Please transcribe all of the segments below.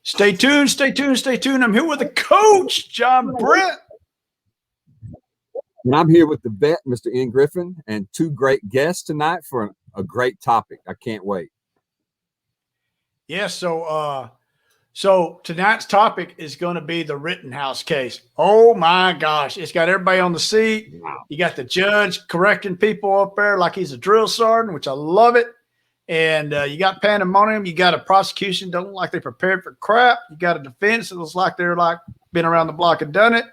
Stay tuned, stay tuned, stay tuned. I'm here with the coach, John Brent. And I'm here with the vet, Mr. Ingram, and two great guests tonight for a great topic. I can't wait. Yes, so tonight's topic is going to be the Rittenhouse case. Oh my gosh, it's got everybody on the seat. Wow. You got the judge correcting people up there like he's a drill sergeant, which I love it. And you got pandemonium. You got a prosecution don't look like they prepared for crap. You got a defense that looks like they're like been around the block and done it.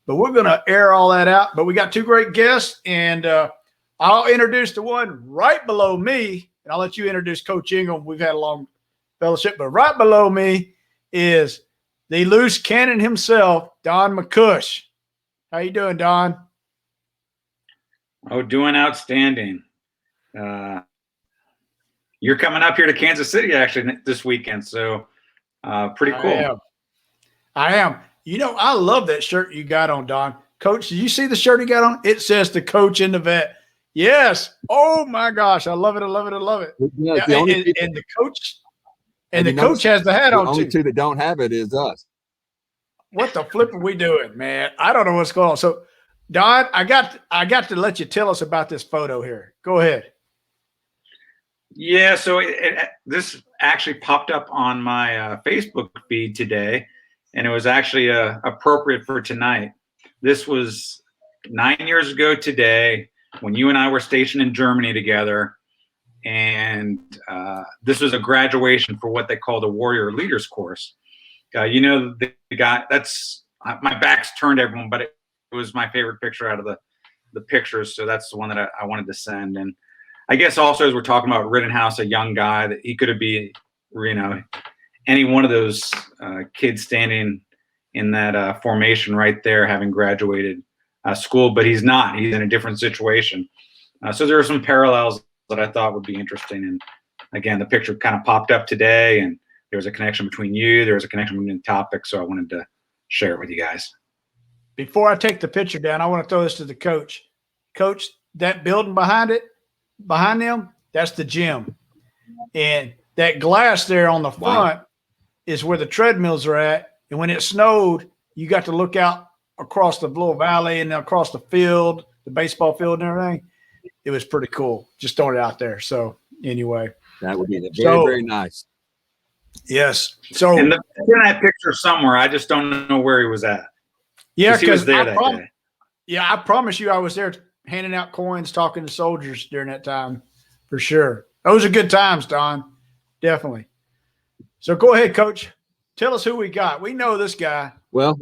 But we're going to air all that out. But we got two great guests, and I'll introduce the one right below me, and I'll let you introduce Coach Ingram. We've had a long fellowship, but right below me is the loose cannon himself, Don MacCuish. How you doing, Don? Oh, doing outstanding. You're coming up here to Kansas City actually this weekend, so pretty cool. I am. You know, I love that shirt you got on, Don. Coach, did you see the shirt he got on? It says the coach in the vet. Yes. Oh my gosh, I love it. I love it. I love it. Yeah, and the coach, and the coach has the hat on too. The only two that don't have it is us. What the flip are we doing, man? I don't know what's going on. So, Don, I got to let you tell us about this photo here. Go ahead. Yeah, so this actually popped up on my Facebook feed today, and it was actually appropriate for tonight. This was 9 years ago today when you and I were stationed in Germany together, and this was a graduation for what they call the Warrior Leaders Course. You know, the guy, that's my back's turned to everyone, but it was my favorite picture out of the pictures, so that's the one that I wanted to send. And I guess also as we're talking about Rittenhouse, a young guy, that he could have been, you know, any one of those kids standing in that formation right there, having graduated school, but he's not. He's in a different situation. So there are some parallels that I thought would be interesting. And again, the picture kind of popped up today, and there was a connection between you. There was a connection between the topic, so I wanted to share it with you guys. Before I take the picture down, I want to throw this to the coach. Coach, that building behind them, that's the gym. And that glass there on the front is where the treadmills are at. And when it snowed, you got to look out across the little valley and across the field, the baseball field and everything. It was pretty cool. Just throwing it out there. So anyway. That would be very, very nice. Yes. So in that picture somewhere, I just don't know where he was at. Yeah, he was there that day. Yeah, I promise you I was there handing out coins, talking to soldiers during that time for sure. Those are good times, Don. Definitely. So go ahead, Coach. Tell us who we got. We know this guy. Well,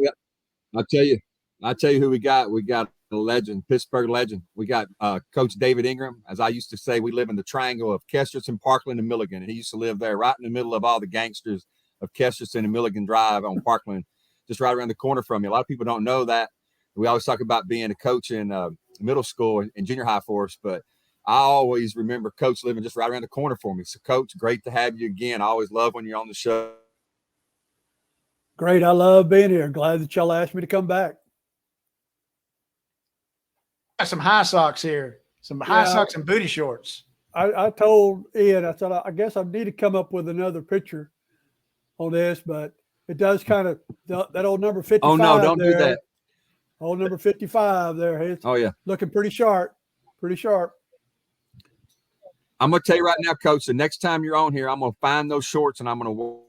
I'll tell you who we got. We got a legend, Pittsburgh legend. We got Coach David Ingram. As I used to say, we live in the triangle of Kesterson, Parkland, and Milligan. And he used to live there right in the middle of all the gangsters of Kesterson and Milligan Drive on Parkland, just right around the corner from me. A lot of people don't know that. We always talk about being a coach in middle school and junior high for us, but I always remember Coach living just right around the corner for me. So, Coach, great to have you again. I always love when you're on the show. Great. I love being here. Glad that y'all asked me to come back. Got some high socks here, some high socks and booty shorts. I told Ian, I said, I guess I need to come up with another picture on this, but it does kind of that old number 55. Oh, no, don't do that. Old number 55 there. It's looking pretty sharp. Pretty sharp. I'm going to tell you right now, Coach, the next time you're on here, I'm going to find those shorts and I'm going to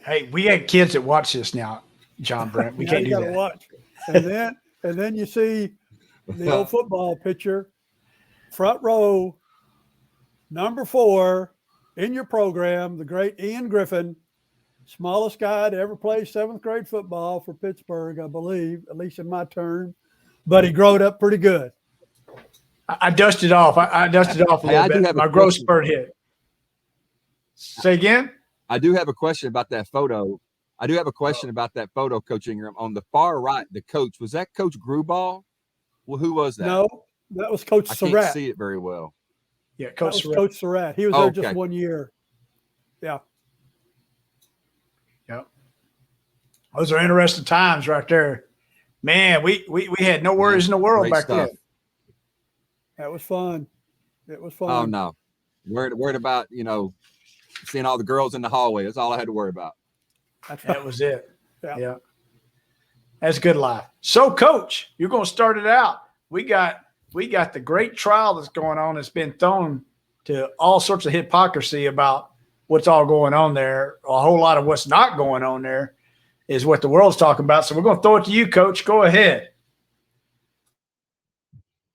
Hey, we had kids that watch this now, John Brent. We can't do that. Watch. And then you see the old football picture, front row, number 4 in your program, the great Ian Griffin, smallest guy to ever play 7th grade football for Pittsburgh, I believe, at least in my term. But he growed up pretty good. I dusted off. I dusted off a little bit. My growth spurt hit. Say again? I do have a question about that photo. Coach Ingram. On the far right, the coach, was that Coach Gruball? Well, who was that? No, that was Coach Surratt. I can't see it very well. Yeah, Coach Surratt. He was there just 1 year. Yeah. Yep. Those are interesting times right there. Man, we had no worries in the world back then. That was fun. It was fun. Oh, no. Worried about, seeing all the girls in the hallway. That's all I had to worry about. That was it. Yeah. Yeah. That's good life. So, Coach, you're going to start it out. We got the great trial that's going on. It's been thrown to all sorts of hypocrisy about what's all going on there. A whole lot of what's not going on there is what the world's talking about. So we're going to throw it to you, Coach. Go ahead.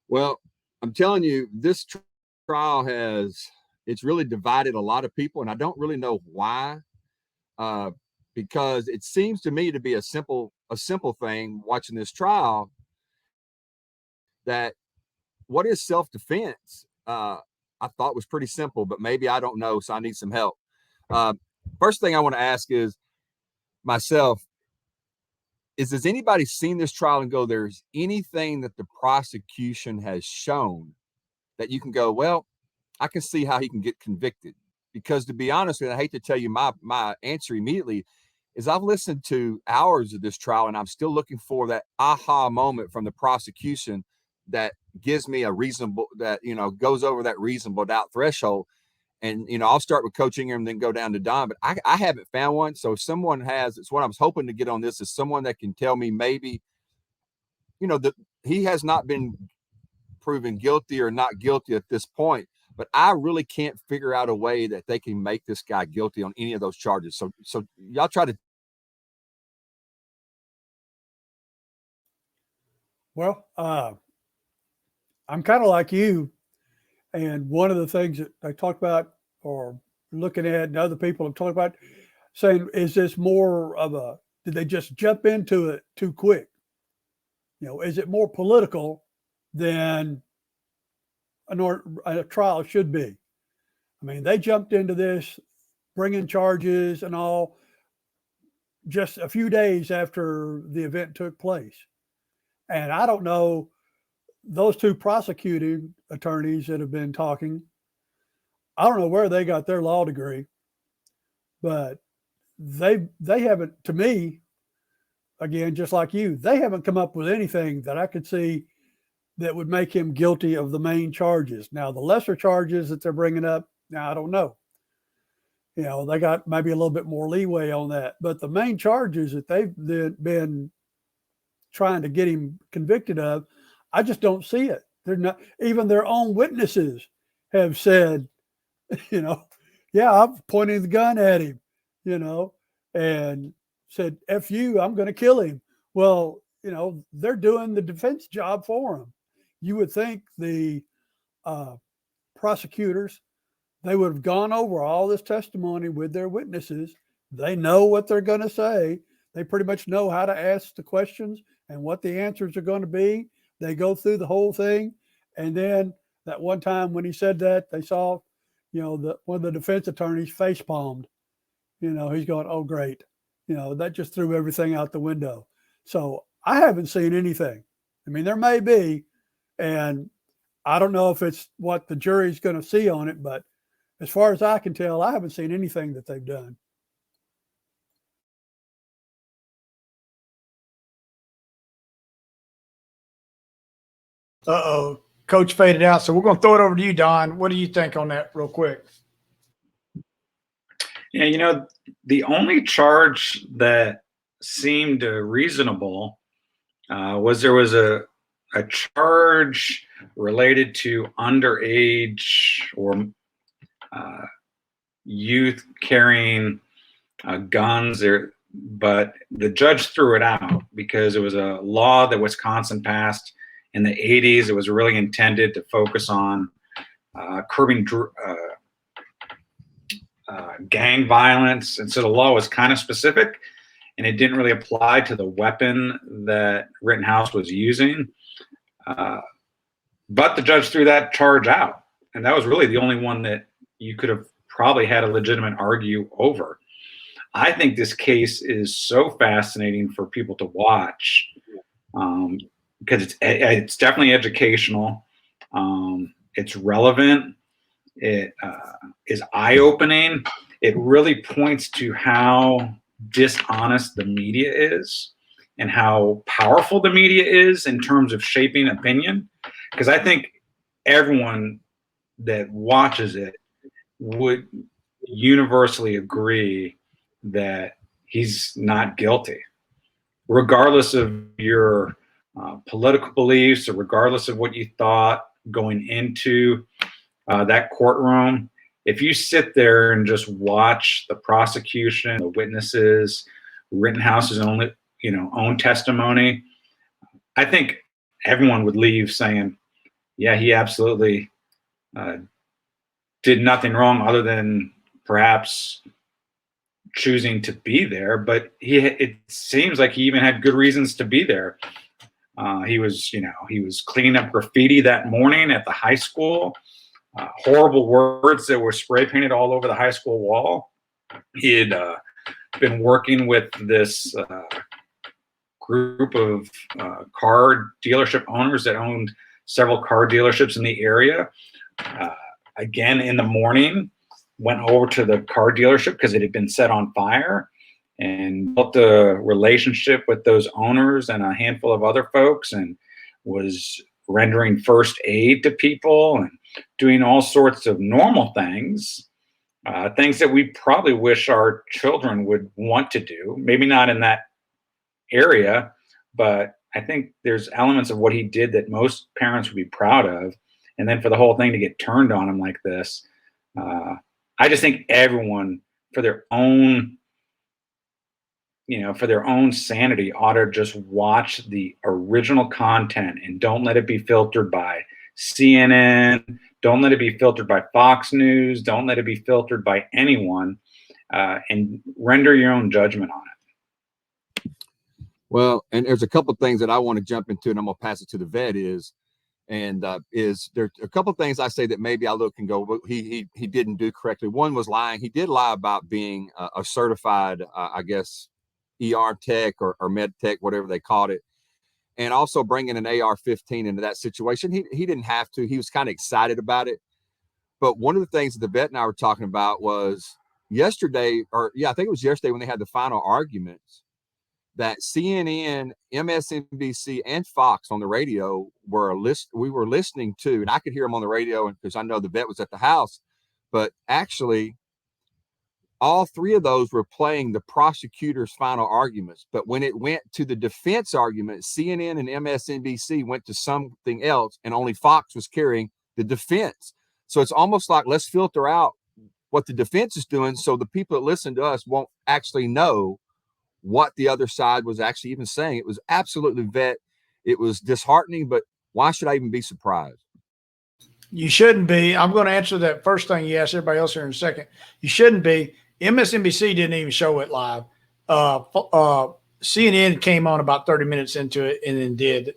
Well, I'm telling you, this trial it's really divided a lot of people, and I don't really know why. Because it seems to me to be a simple thing watching this trial, that what is self-defense, I thought was pretty simple, but maybe I don't know, so I need some help. First thing I want to ask is myself, has anybody seen this trial and go, there's anything that the prosecution has shown that you can go, well, I can see how he can get convicted? Because to be honest, and I hate to tell you my answer immediately, is I've listened to hours of this trial and I'm still looking for that aha moment from the prosecution that gives me a reasonable, that, goes over that reasonable doubt threshold. And, I'll start with Coach Ingram, then go down to Don, but I haven't found one. So if someone has, it's what I was hoping to get on this, is someone that can tell me maybe, that he has not been proven guilty or not guilty at this point, but I really can't figure out a way that they can make this guy guilty on any of those charges. So y'all try to. Well, I'm kind of like you. And one of the things that I talk about or looking at and other people have talked about, saying, is this more of did they just jump into it too quick? Is it more political than a trial should be? I mean, they jumped into this, bringing charges and all, just a few days after the event took place. And I don't know, those two prosecuting attorneys that have been talking, I don't know where they got their law degree, but they haven't, to me, again, just like you, they haven't come up with anything that I could see that would make him guilty of the main charges. Now, the lesser charges that they're bringing up, now I don't know. They got maybe a little bit more leeway on that. But the main charges that they've been trying to get him convicted of, I just don't see it. They're not, even their own witnesses have said, yeah, I'm pointing the gun at him, and said, F you, I'm going to kill him. Well, they're doing the defense job for him. You would think the prosecutors, they would have gone over all this testimony with their witnesses. They know what they're going to say. They pretty much know how to ask the questions and what the answers are going to be. They go through the whole thing. And then that one time when he said that, they saw, one of the defense attorneys face palmed. He's going, oh, great. That just threw everything out the window. So I haven't seen anything. I mean, there may be, and I don't know if it's what the jury's going to see on it, but as far as I can tell, I haven't seen anything that they've done. Uh-oh. Coach faded out. So we're going to throw it over to you, Don. What do you think on that real quick? Yeah, the only charge that seemed reasonable was there was a charge related to underage or youth carrying guns there, but the judge threw it out because it was a law that Wisconsin passed in the 80s. It was really intended to focus on curbing gang violence. And so the law was kind of specific and it didn't really apply to the weapon that Rittenhouse was using. But the judge threw that charge out. And that was really the only one that you could have probably had a legitimate argue over. I think this case is so fascinating for people to watch because it's definitely educational. It's relevant. It is eye-opening. It really points to how dishonest the media is and how powerful the media is in terms of shaping opinion. Because I think everyone that watches it would universally agree that he's not guilty, regardless of your political beliefs or regardless of what you thought going into that courtroom. If you sit there and just watch the prosecution, the witnesses, Rittenhouse's own testimony, I think everyone would leave saying, yeah, he absolutely did nothing wrong other than perhaps choosing to be there. But it seems like he even had good reasons to be there. He was cleaning up graffiti that morning at the high school. Horrible words that were spray painted all over the high school wall. He had been working with this group of car dealership owners that owned several car dealerships in the area. Again, in the morning, went over to the car dealership because it had been set on fire, and built a relationship with those owners and a handful of other folks, and was rendering first aid to people and doing all sorts of normal things, things that we probably wish our children would want to do. Maybe not in that area, but I think there's elements of what he did that most parents would be proud of. And then for the whole thing to get turned on him like this, I just think everyone, for their own sanity, ought to just watch the original content and don't let it be filtered by CNN. Don't let it be filtered by Fox News. Don't let it be filtered by anyone, and render your own judgment on it. Well, and there's a couple of things that I want to jump into, and I'm going to pass it to the vet. Is there a couple of things I say that maybe I look and go, well, he didn't do correctly. One was lying. He did lie about being a certified, I guess, ER tech or med tech, whatever they called it, and also bringing an AR-15 into that situation. He didn't have to. He was kind of excited about it. But one of the things that the vet and I were talking about was yesterday, I think it was yesterday when they had the final arguments, that CNN, MSNBC, and Fox on the radio we were listening to, and I could hear them on the radio because I know the vet was at the house, but actually all three of those were playing the prosecutor's final arguments. But when it went to the defense argument, CNN and MSNBC went to something else, and only Fox was carrying the defense. So it's almost like, let's filter out what the defense is doing so the people that listen to us won't actually know what the other side was actually even saying. It was absolutely, vet. It was disheartening, but why should I even be surprised? You shouldn't be. I'm going to answer that first thing you asked everybody else here in a second. You shouldn't be. MSNBC didn't even show it live. CNN came on about 30 minutes into it and then did.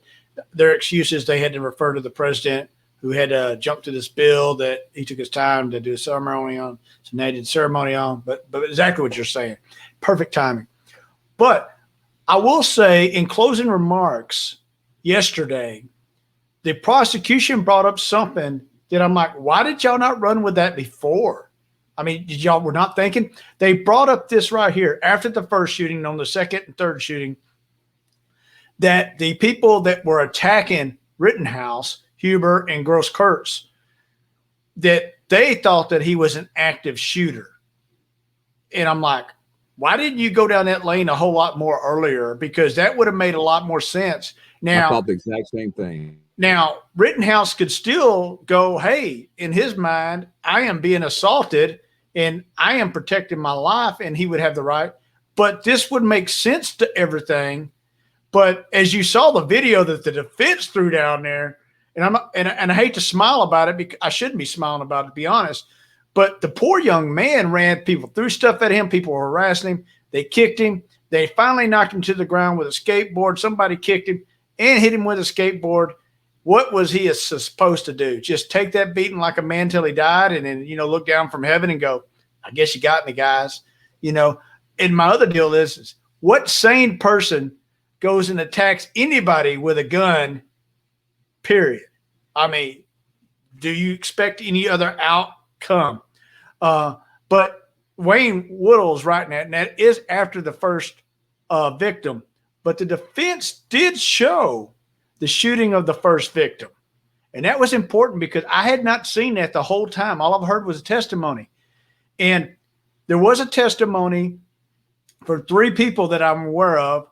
Their excuses, they had to refer to the president who had to jump to this bill that he took his time to do a ceremony on. So they did ceremony on. But exactly what you're saying. Perfect timing. But I will say, in closing remarks yesterday, the prosecution brought up something that I'm like, why did y'all not run with that before? I mean, y'all were not thinking? They brought up this right here after the first shooting, on the second and third shooting, that the people that were attacking Rittenhouse, Huber and Gross-Kurtz, that they thought that he was an active shooter. And I'm like, why didn't you go down that lane a whole lot more earlier? Because that would have made a lot more sense. Now, I thought the exact same thing. Now, Rittenhouse could still go, hey, in his mind, I am being assaulted and I am protecting my life, and he would have the right. But this would make sense to everything. But as you saw the video that the defense threw down there, and I hate to smile about it because I shouldn't be smiling about it, to be honest. But the poor young man ran, people threw stuff at him. People were harassing him. They kicked him. They finally knocked him to the ground with a skateboard. Somebody kicked him and hit him with a skateboard. What was he supposed to do? Just take that beating like a man till he died and then, look down from heaven and go, I guess you got me, guys. And my other deal is what sane person goes and attacks anybody with a gun, period? I mean, do you expect any other outcome? But Wayne Woodall's writing that, and that is after the first victim. But the defense did show the shooting of the first victim. And that was important because I had not seen that the whole time. All I've heard was a testimony. And there was a testimony for 3 people that I'm aware of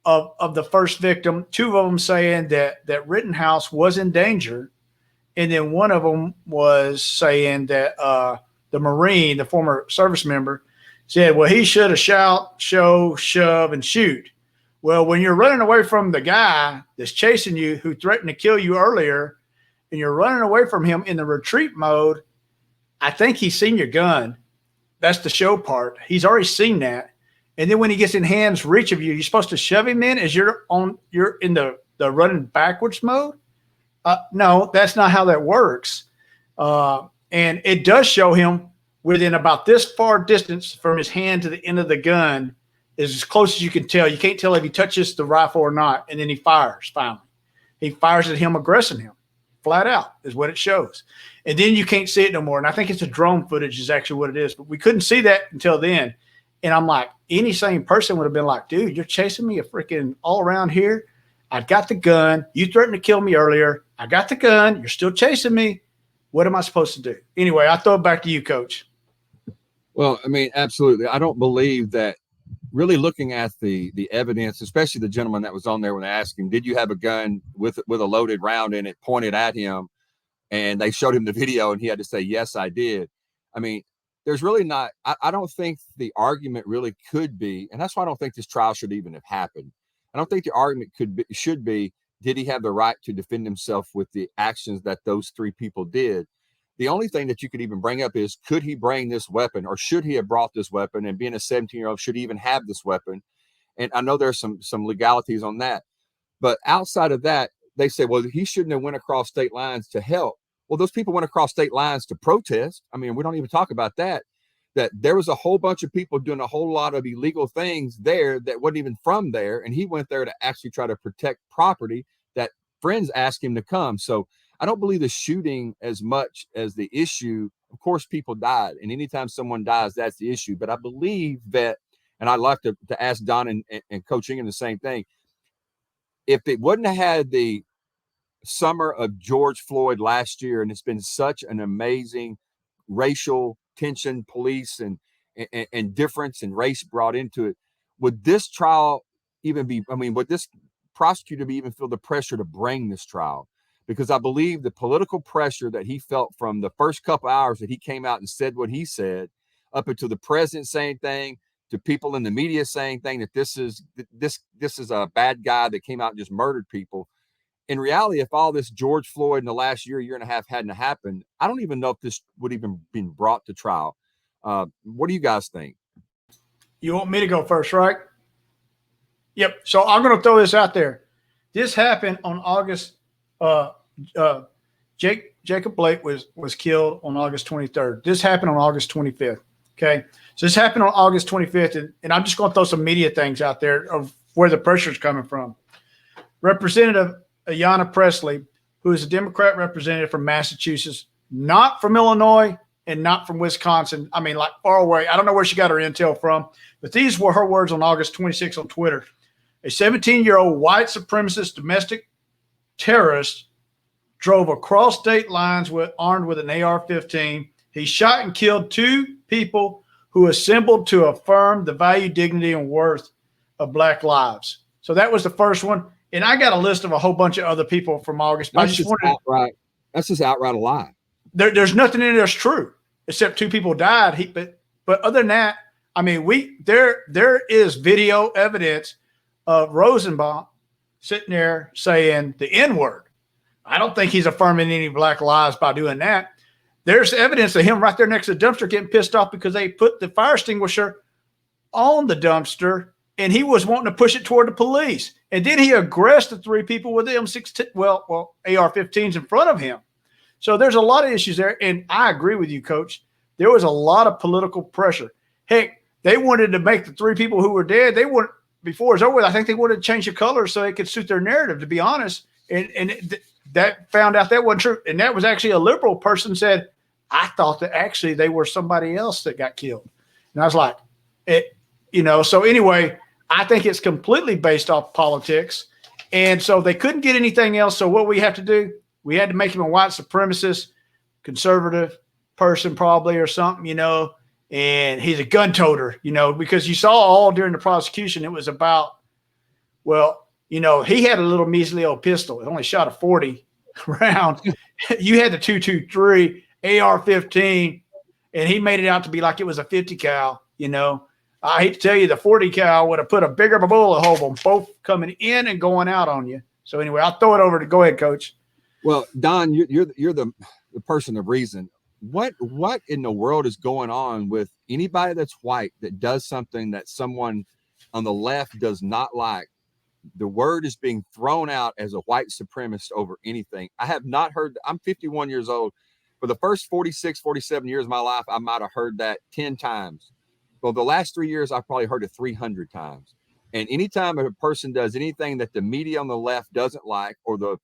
the first victim, 2 of them saying that Rittenhouse was in danger. And then one of them was saying that the Marine, the former service member, said, well, he should have shout, show, shove, and shoot. Well, when you're running away from the guy that's chasing you, who threatened to kill you earlier, and you're running away from him in the retreat mode, I think he's seen your gun. That's the show part. He's already seen that. And then when he gets in hands reach of you, you're supposed to shove him in as you're in the running backwards mode. No, that's not how that works. And it does show him within about this far distance from his hand to the end of the gun is as close as you can tell. You can't tell if he touches the rifle or not. And then he fires finally. He fires at him, aggressing him. Flat out is what it shows. And then you can't see it no more. And I think it's a drone footage is actually what it is. But we couldn't see that until then. And I'm like, any sane person would have been like, dude, you're chasing me a freaking all around here. I've got the gun. You threatened to kill me earlier. I got the gun. You're still chasing me. What am I supposed to do? Anyway, I throw it back to you, Coach. Well, I mean, absolutely. I don't believe that really looking at the evidence, especially the gentleman that was on there when they asked him, did you have a gun with a loaded round in it pointed at him? And they showed him the video and he had to say, yes, I did. I mean, there's really not, I don't think the argument really could be, and that's why I don't think this trial should even have happened. I don't think the argument should be, did he have the right to defend himself with the actions that those 3 people did? The only thing that you could even bring up is, could he bring this weapon, or should he have brought this weapon? And being a 17-year-old, should he even have this weapon? And I know there's some legalities on that. But outside of that, they say, well, he shouldn't have went across state lines to help. Well, those people went across state lines to protest. I mean, we don't even talk about that there was a whole bunch of people doing a whole lot of illegal things there that wasn't even from there. And he went there to actually try to protect property that friends asked him to come. So I don't believe the shooting as much as the issue. Of course, people died. And anytime someone dies, that's the issue. But I believe that, and I'd like to ask Don and Coach Ingram the same thing. If it wouldn't have had the summer of George Floyd last year, and it's been such an amazing racial tension, police and difference and race brought into it, would this trial even be, I mean, would this prosecutor even feel the pressure to bring this trial? Because I believe the political pressure that he felt from the first couple hours that he came out and said what he said, up until the president saying thing, to people in the media saying thing, that this is a bad guy that came out and just murdered people. In reality, if all this George Floyd in the last year and a half hadn't happened, I don't even know if this would even been brought to trial. What do you guys think? You want me to go first, right? Yep. So I'm going to throw this out there. This happened on August. Jacob Blake was killed on August 23rd. This happened on August 25th. Okay. So this happened on August 25th. And I'm just going to throw some media things out there of where the pressure is coming from. Representative Ayanna Pressley, who is a Democrat representative from Massachusetts, not from Illinois and not from Wisconsin. I mean, like far away. I don't know where she got her intel from, but these were her words on August 26th on Twitter. A 17-year-old white supremacist domestic terrorist drove across state lines armed with an AR-15. He shot and killed 2 people who assembled to affirm the value, dignity, and worth of Black lives. So that was the first one. And I got a list of a whole bunch of other people from August. That's just outright a lie. There's nothing in it that's true, except 2 people died. But other than that, I mean, there is video evidence of Rosenbaum sitting there saying the N-word. I don't think he's affirming any Black lives by doing that. There's evidence of him right there next to the dumpster getting pissed off because they put the fire extinguisher on the dumpster and he was wanting to push it toward the police. And then he aggressed the 3 people with M16, AR-15s in front of him. So there's a lot of issues there. And I agree with you, Coach. There was a lot of political pressure. Heck, they wanted to make the 3 people who were dead, before it's over with, I think they wanted to change the color so it could suit their narrative, to be honest. And that found out that wasn't true. And that was actually a liberal person said, I thought that actually they were somebody else that got killed. And I was like, so anyway, I think it's completely based off politics. And so they couldn't get anything else. So what we have to do, We had to make him a white supremacist, conservative person probably or something, you know, and he's a gun toter, you know, because you saw all during the prosecution, it was about, well, you know, he had a little measly old pistol. It only shot a 40 round. You had the 223 AR-15, and he made it out to be like it was a 50 cal, you know. I hate to tell you, the 40 cal would have put a bigger bullet hole on both coming in and going out on you. So anyway, I'll throw it over to, go ahead, Coach. Well, Don, you're the person of reason. What in the world is going on with anybody that's white that does something that someone on the left does not like? The word is being thrown out as a white supremacist over anything. I have not heard. I'm 51 years old. For the first 46, 47 years of my life, I might have heard that 10 times. Well, the last 3 years, I've probably heard it 300 times. And anytime a person does anything that the media on the left doesn't like, or the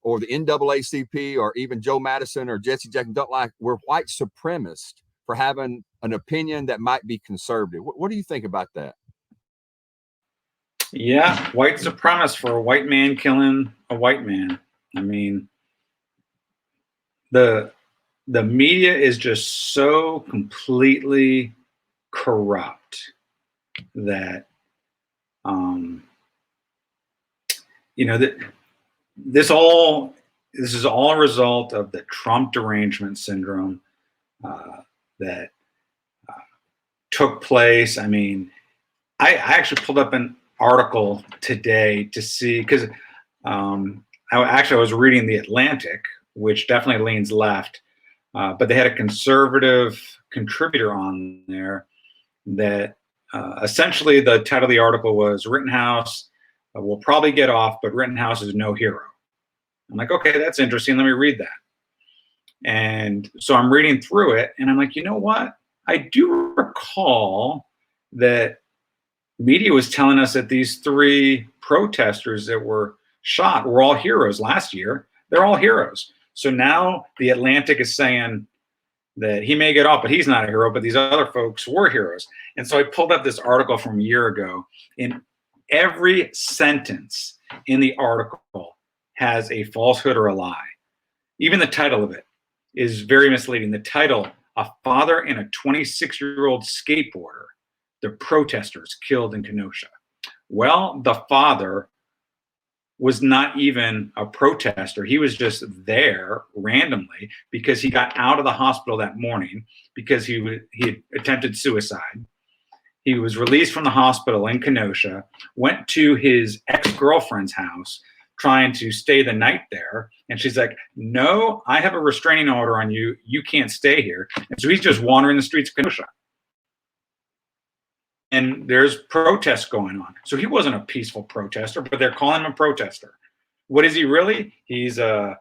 NAACP, or even Joe Madison or Jesse Jackson don't like, we're white supremacists for having an opinion that might be conservative. What do you think about that? Yeah, white supremacist for a white man killing a white man. I mean, the media is just so completely corrupt that you know, that this is all a result of the Trump derangement syndrome that took place. I mean, I actually pulled up an article today to see, because I was reading The Atlantic, which definitely leans left, but they had a conservative contributor on there that essentially the title of the article was Rittenhouse will probably get off, but Rittenhouse is no hero. I'm like, okay, that's interesting. Let me read that. And so I'm reading through it, and I'm like, you know what? I do recall that media was telling us that these 3 protesters that were shot were all heroes last year. They're all heroes. So now The Atlantic is saying that he may get off, but he's not a hero, but these other folks were heroes. And so I pulled up this article from a year ago, and every sentence in the article has a falsehood or a lie. Even the title of it is very misleading. The title, A Father and a 26-year-old Skateboarder, the protesters killed in Kenosha. Well, the father was not even a protester. He was just there randomly because he got out of the hospital that morning because he had attempted suicide. He was released from the hospital in Kenosha, went to his ex-girlfriend's house, trying to stay the night there. And she's like, no, I have a restraining order on you. You can't stay here. And so he's just wandering the streets of Kenosha. And there's protests going on. So he wasn't a peaceful protester, but they're calling him a protester. What is he really? He's a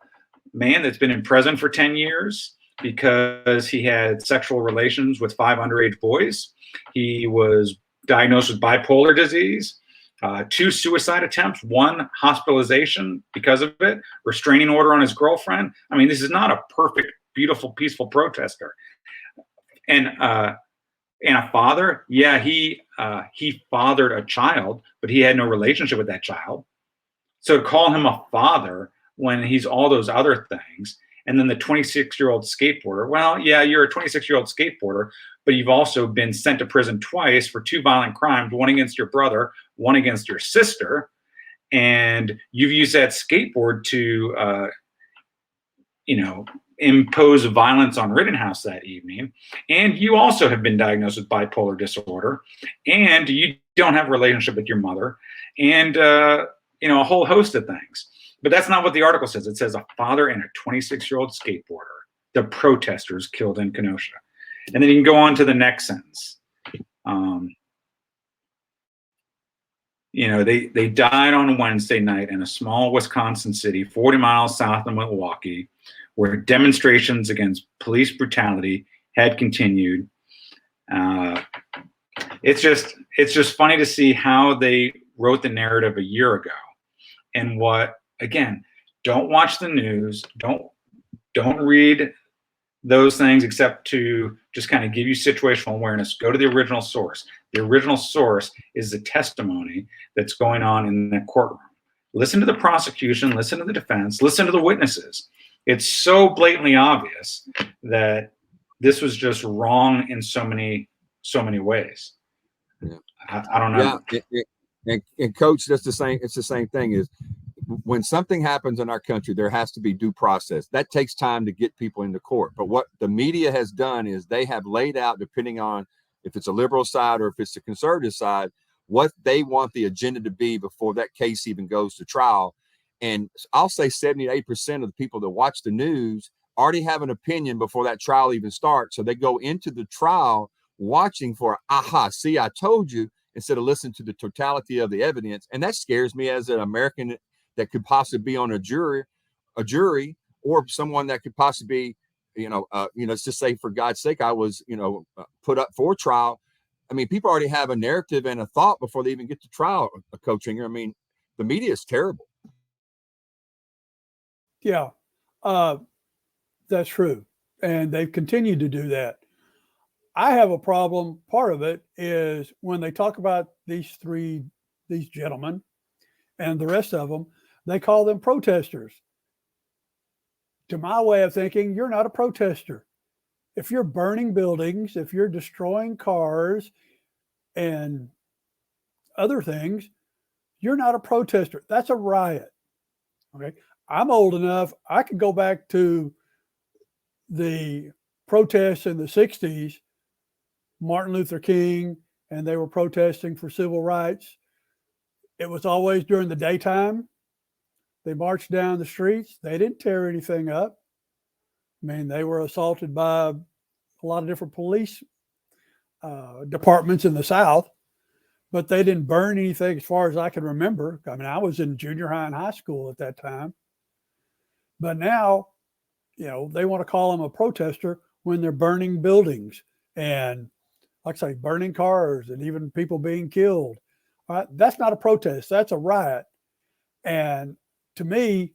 man that's been in prison for 10 years because he had sexual relations with 5 underage boys. He was diagnosed with bipolar disease, 2 suicide attempts, 1 hospitalization because of it, restraining order on his girlfriend. I mean, this is not a perfect, beautiful, peaceful protester. And a father, yeah, he fathered a child, but he had no relationship with that child. So to call him a father when he's all those other things, and then the 26-year-old skateboarder, well, yeah, you're a 26-year-old skateboarder, but you've also been sent to prison twice for 2 violent crimes, 1 against your brother, 1 against your sister, and you've used that skateboard to, impose violence on Rittenhouse that evening. And you also have been diagnosed with bipolar disorder, and you don't have a relationship with your mother, and a whole host of things. But that's not what the article says. It says a father and a 26-year-old skateboarder, the protesters killed in Kenosha. And then you can go on to the next sentence. They died on a Wednesday night in a small Wisconsin city, 40 miles south of Milwaukee, where demonstrations against police brutality had continued. It's just funny to see how they wrote the narrative a year ago, and again, don't watch the news, don't read those things except to just kind of give you situational awareness. Go to the original source. The original source is the testimony that's going on in the courtroom. Listen to the prosecution, listen to the defense, listen to the witnesses. it's so blatantly obvious that this was just wrong in so many ways. Yeah. I don't know. Yeah, and coach, that's the same. It's the same thing. Is when something happens in our country, there has to be due process. That takes time to get people into court. But what the media has done is they have laid out, depending on if it's a liberal side or if it's the conservative side, what they want the agenda to be before that case even goes to trial. And I'll say 70 to 8% of the people that watch the news already have an opinion before that trial even starts. So they go into the trial watching for, aha, see, I told you, instead of listening to the totality of the evidence. And that scares me as an American that could possibly be on a jury, or someone that could possibly be, let's just say, for God's sake, I was, put up for trial. I mean, people already have a narrative and a thought before they even get to trial, Coach Ingram. I mean, the media is terrible. Yeah, that's true. And they've continued to do that. I have a problem. Part of it is when they talk about these gentlemen and the rest of them, they call them protesters. To my way of thinking, you're not a protester. If you're burning buildings, if you're destroying cars and other things, you're not a protester. That's a riot. Okay. I'm old enough. I can go back to the protests in the 60s, Martin Luther King, and they were protesting for civil rights. It was always during the daytime. They marched down the streets. They didn't tear anything up. I mean, they were assaulted by a lot of different police departments in the South, but they didn't burn anything as far as I can remember. I mean, I was in junior high and high school at that time. But now, they want to call them a protester when they're burning buildings and, like I say, burning cars and even people being killed. All right? That's not a protest. That's a riot. And to me,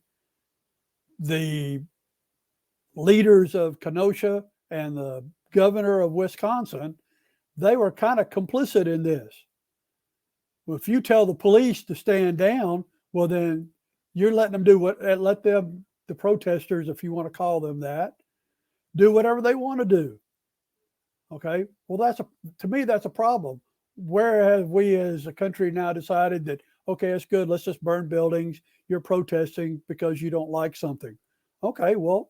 the leaders of Kenosha and the governor of Wisconsin, they were kind of complicit in this. Well, if you tell the police to stand down, well, then you're letting them let them, the protesters, if you want to call them that, do whatever they want to do. Okay. Well, to me, that's a problem. Where have we as a country now decided that, okay, it's good, let's just burn buildings. You're protesting because you don't like something. Okay, well,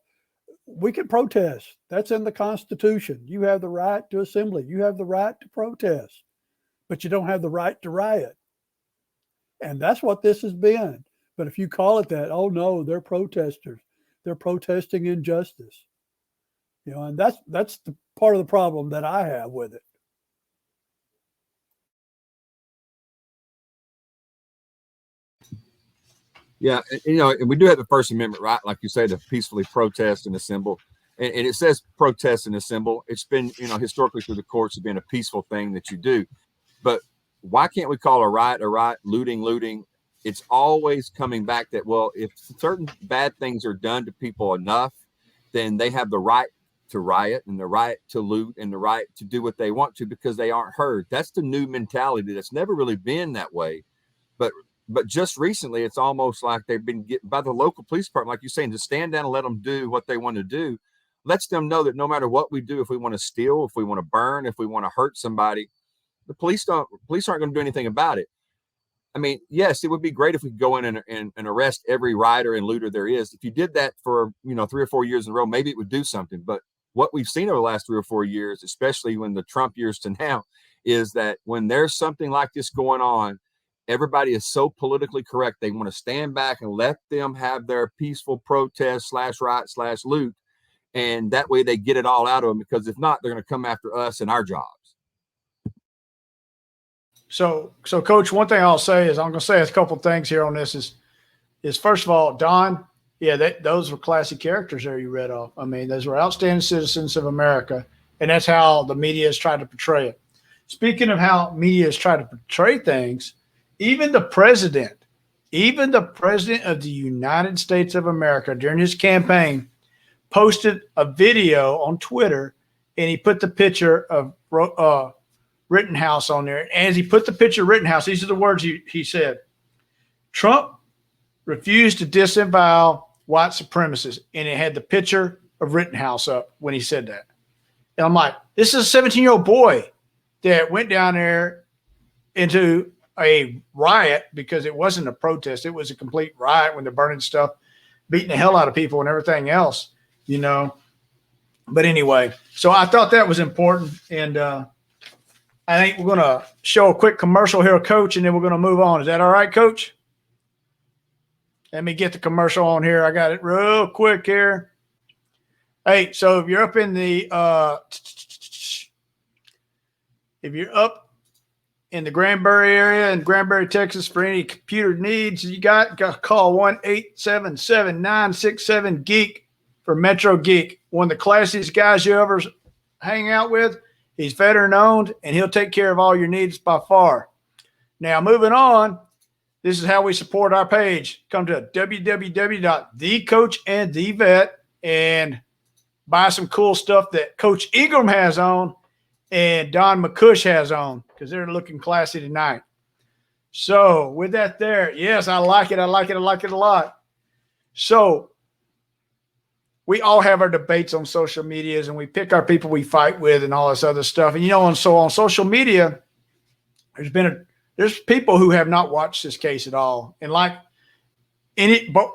we can protest. That's in the Constitution. You have the right to assembly. You have the right to protest, but you don't have the right to riot. And that's what this has been. But if you call it that, oh no, they're protesters. They're protesting injustice. And that's the part of the problem that I have with it. Yeah, and we do have the First Amendment, right? Like you say, to peacefully protest and assemble. And it says protest and assemble. It's been, historically through the courts, it's been a peaceful thing that you do. But why can't we call a riot, looting? It's always coming back that, well, if certain bad things are done to people enough, then they have the right to riot and the right to loot and the right to do what they want to because they aren't heard. That's the new mentality that's never really been that way. But just recently, it's almost like they've been getting by the local police department, like you're saying, to stand down and let them do what they want to do, lets them know that no matter what we do, if we want to steal, if we want to burn, if we want to hurt somebody, the police aren't going to do anything about it. I mean, yes, it would be great if we could go in and arrest every rioter and looter there is. If you did that for, 3 or 4 years in a row, maybe it would do something. But what we've seen over the last 3 or 4 years, especially when the Trump years to now, is that when there's something like this going on, everybody is so politically correct. They want to stand back and let them have their peaceful protest /riot /loot. And that way they get it all out of them, because if not, they're going to come after us and our jobs. So Coach, one thing I'll say is I'm going to say a couple things here on this is first of all, Don, yeah, those were classic characters there you read off. I mean, those were outstanding citizens of America, and that's how the media has tried to portray it. Speaking of how media has tried to portray things, even the president of the United States of America during his campaign posted a video on Twitter, and he put the picture of Rittenhouse on there. And as he put the picture of Rittenhouse, these are the words he said: Trump refused to disavow white supremacist. And it had the picture of Rittenhouse up when he said that. And I'm like, this is a 17-year-old boy that went down there into a riot, because it wasn't a protest. It was a complete riot when they're burning stuff, beating the hell out of people and everything else, you know. But anyway, so I thought that was important. And I think we're going to show a quick commercial here, Coach, and then we're going to move on. Is that all right, Coach? Let me get the commercial on here. I got it real quick here. Hey, so if you're up in the Granbury area in Granbury, Texas, for any computer needs, you got to call 1-877-967-GEEK for Metro Geek. One of the classiest guys you ever hang out with. He's veteran owned, and he'll take care of all your needs by far. Now, moving on, this is how we support our page. Come to www.thecoachandthevet and buy some cool stuff that Coach Ingram has on and Don MacCuish has on, because they're looking classy tonight. So with that there, yes, I like it. I like it. I like it a lot. So we all have our debates on social medias, and we pick our people we fight with and all this other stuff. And, you know, and so on social media, there's people who have not watched this case at all. And like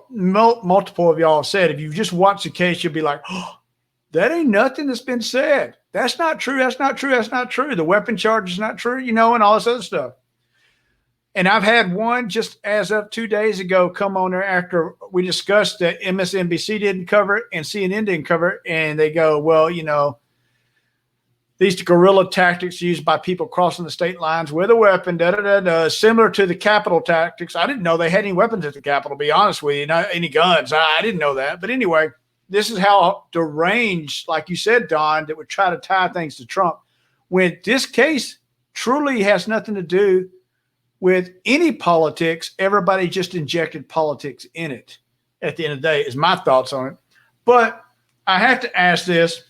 multiple of y'all said, if you just watch the case, you'll be like, oh, that ain't nothing that's been said. That's not true. That's not true. That's not true. The weapon charge is not true, you know, and all this other stuff. And I've had one just as of 2 days ago come on there after we discussed that MSNBC didn't cover it and CNN didn't cover it. And they go, well, you know, these guerrilla tactics used by people crossing the state lines with a weapon, similar to the Capitol tactics. I didn't know they had any weapons at the Capitol, to be honest with you, not any guns. I didn't know that. But anyway, this is how deranged, like you said, Don, that would try to tie things to Trump, when this case truly has nothing to do with any politics. Everybody just injected politics in it at the end of the day, is my thoughts on it. But I have to ask this.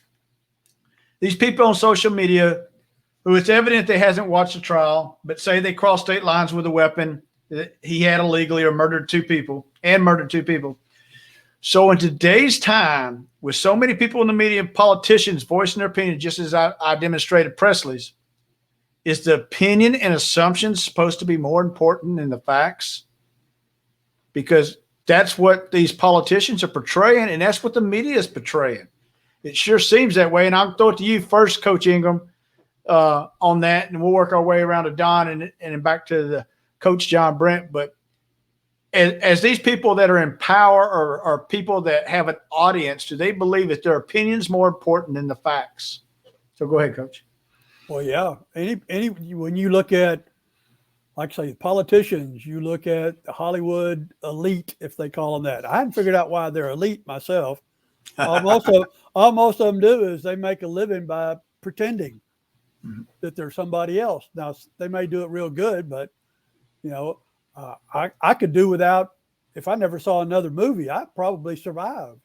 These people on social media who it's evident they hasn't watched the trial, but say they crossed state lines with a weapon that he had illegally or murdered two people. So in today's time, with so many people in the media and politicians voicing their opinion, just as I demonstrated Presley's, is the opinion and assumptions supposed to be more important than the facts? Because that's what these politicians are portraying, and that's what the media is portraying. It sure seems that way. And I'll throw it to you first, Coach Ingram, on that, and we'll work our way around to Don and back to the Coach John Brent. But as these people that are in power or people that have an audience, do they believe that their opinion's more important than the facts? So go ahead, Coach. Well, yeah. When you look at, like I say, politicians, you look at the Hollywood elite, if they call them that. I haven't figured out why they're elite myself. All most of them do is they make a living by pretending that they're somebody else. Now, they may do it real good, but, you know, I could do without, if I never saw another movie, I'd probably survive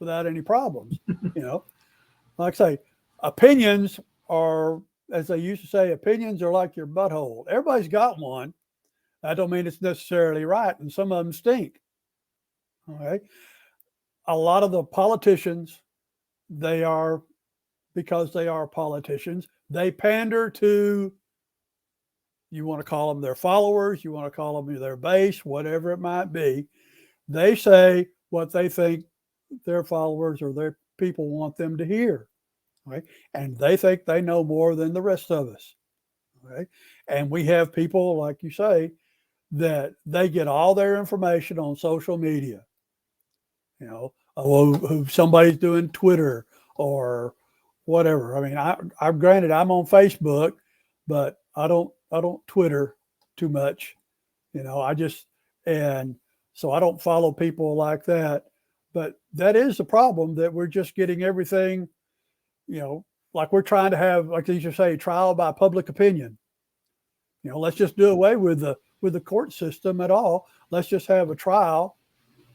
without any problems. You know, like I say, opinions are, as they used to say, opinions are like your butthole. Everybody's got one. That don't mean it's necessarily right. And some of them stink. Okay. A lot of the politicians, because they are politicians, they pander to, you want to call them their followers, you want to call them their base, whatever it might be. They say what they think their followers or their people want them to hear. Right? And they think they know more than the rest of us. Right? And we have people, like you say, that they get all their information on social media. You know, who somebody's doing Twitter or whatever. I mean, I'm granted I'm on Facebook, but I don't Twitter too much. You know, and so I don't follow people like that. But that is the problem, that we're just getting everything, you know, like we're trying to have, like they used to say, trial by public opinion. You know, let's just do away with the court system at all. Let's just have a trial,